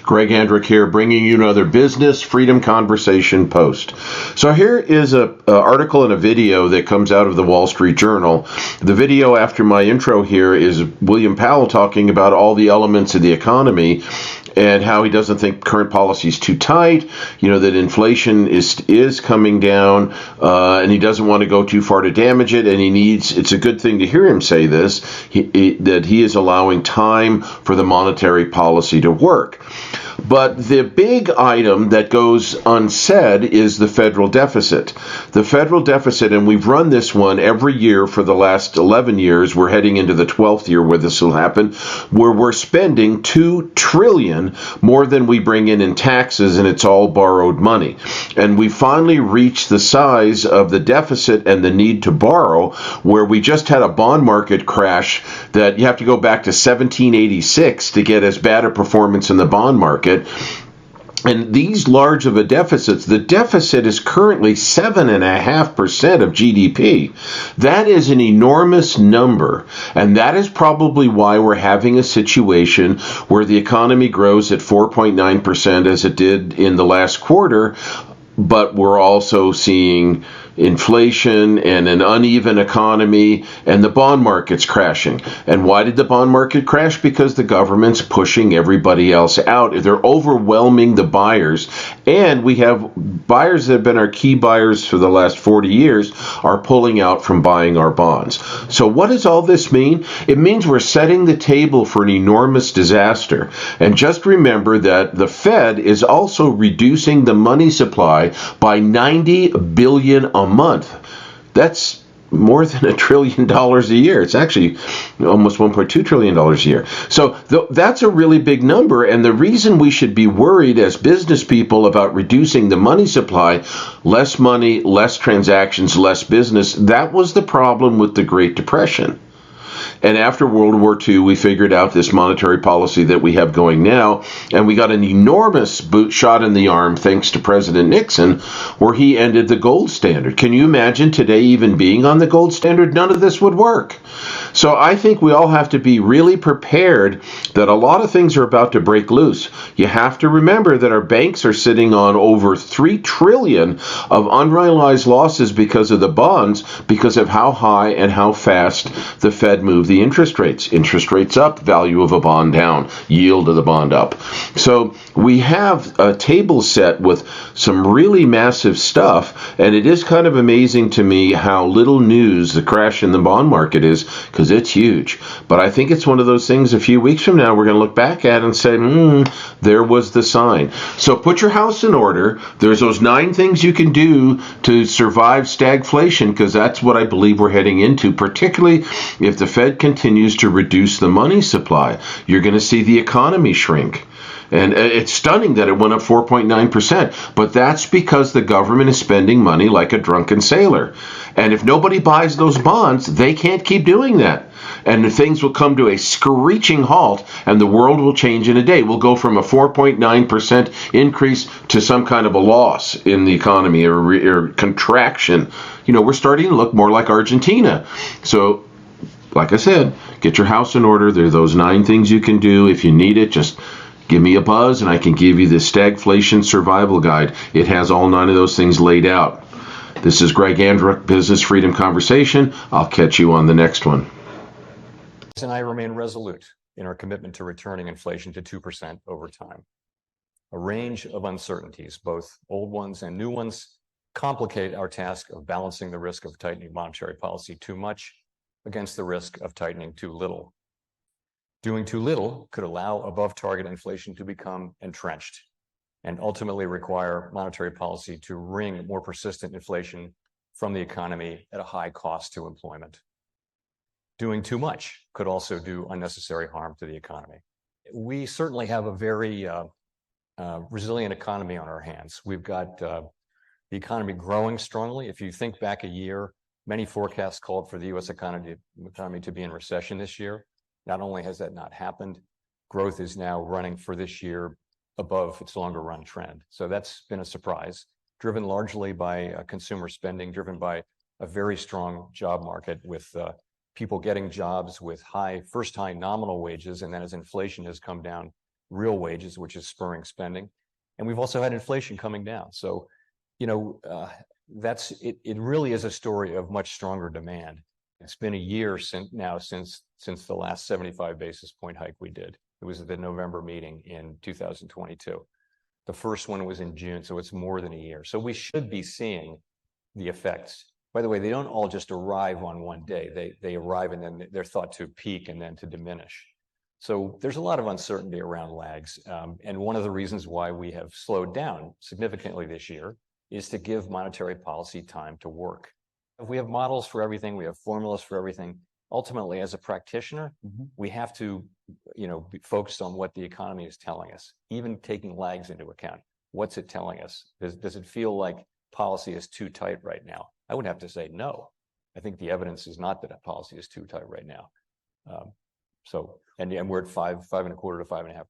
Greg Andrick here, bringing you another Business Freedom Conversation post. So here is an article and a video that comes out of the Wall Street Journal. The video after my intro here is William Powell talking about all the elements of the economy and how he doesn't think current policy is too tight, that inflation is coming down, and he doesn't want to go too far to damage it, and it's a good thing to hear him say this, that he is allowing time for the monetary policy to work. But the big item that goes unsaid is the federal deficit. The federal deficit, and we've run this one every year for the last 11 years. We're heading into the 12th year where this will happen, where we're spending $2 trillion more than we bring in taxes, and it's all borrowed money. And we finally reached the size of the deficit and the need to borrow, where we just had a bond market crash that you have to go back to 1786 to get as bad a performance in the bond market. And these large of a deficits, the deficit is currently 7.5% of GDP. That is an enormous number. And that is probably why we're having a situation where the economy grows at 4.9% as it did in the last quarter, but we're also seeing inflation and an uneven economy, and the bond market's crashing. And why did the bond market crash? Because the government's pushing everybody else out. They're overwhelming the buyers, and we have buyers that have been our key buyers for the last 40 years are pulling out from buying our bonds. So what does all this mean? It means we're setting the table for an enormous disaster. And just remember that the Fed is also reducing the money supply by $90 billion a month. That's more than $1 trillion a year. It's actually almost $1.2 trillion a year. So that's a really big number. And the reason we should be worried as business people about reducing the money supply, less money, less transactions, less business, that was the problem with the Great Depression. And after World War II, we figured out this monetary policy that we have going now, and we got an enormous shot in the arm thanks to President Nixon, where he ended the gold standard. Can you imagine today even being on the gold standard? None of this would work. So I think we all have to be really prepared that a lot of things are about to break loose. You have to remember that our banks are sitting on over $3 trillion of unrealized losses because of the bonds, because of how high and how fast the Fed moved the interest rates. Interest rates up, value of a bond down, yield of the bond up. So we have a table set with some really massive stuff, and it is kind of amazing to me how little news the crash in the bond market is, because it's huge. But I think it's one of those things a few weeks from now we're going to look back at and say, there was the sign. So put your house in order. There's those 9 things you can do to survive stagflation, because that's what I believe we're heading into, particularly if the Fed continues to reduce the money supply. You're going to see the economy shrink. And it's stunning that it went up 4.9%, but that's because the government is spending money like a drunken sailor. And if nobody buys those bonds, they can't keep doing that. And things will come to a screeching halt, and the world will change in a day. We'll go from a 4.9% increase to some kind of a loss in the economy or contraction. We're starting to look more like Argentina. So, like I said, get your house in order. There are those 9 things you can do. If you need it, just give me a buzz and I can give you the Stagflation Survival Guide. It has all 9 of those things laid out. This is Greg Andrick, Business Freedom Conversation. I'll catch you on the next one. And I remain resolute in our commitment to returning inflation to 2% over time. A range of uncertainties, both old ones and new ones, complicate our task of balancing the risk of tightening monetary policy too much against the risk of tightening too little. Doing too little could allow above target inflation to become entrenched and ultimately require monetary policy to wring more persistent inflation from the economy at a high cost to employment. Doing too much could also do unnecessary harm to the economy. We certainly have a very resilient economy on our hands. We've got the economy growing strongly. If you think back a year, many forecasts called for the U.S. economy to be in recession this year. Not only has that not happened, growth is now running for this year above its longer run trend. So that's been a surprise, driven largely by consumer spending, driven by a very strong job market with people getting jobs with high nominal wages. And then as inflation has come down, real wages, which is spurring spending. And we've also had inflation coming down. So, it really is a story of much stronger demand. It's been a year since the last 75 basis point hike we did. It was at the November meeting in 2022. The first one was in June, so it's more than a year. So we should be seeing the effects. By the way, they don't all just arrive on one day. They arrive and then they're thought to peak and then to diminish. So there's a lot of uncertainty around lags. And one of the reasons why we have slowed down significantly this year is to give monetary policy time to work. If we have models for everything, we have formulas for everything. Ultimately, as a practitioner, we have to, be focused on what the economy is telling us, even taking lags into account. What's it telling us? Does it feel like policy is too tight right now? I would have to say no. I think the evidence is not that a policy is too tight right now. And we're at 5.25% to 5.5%.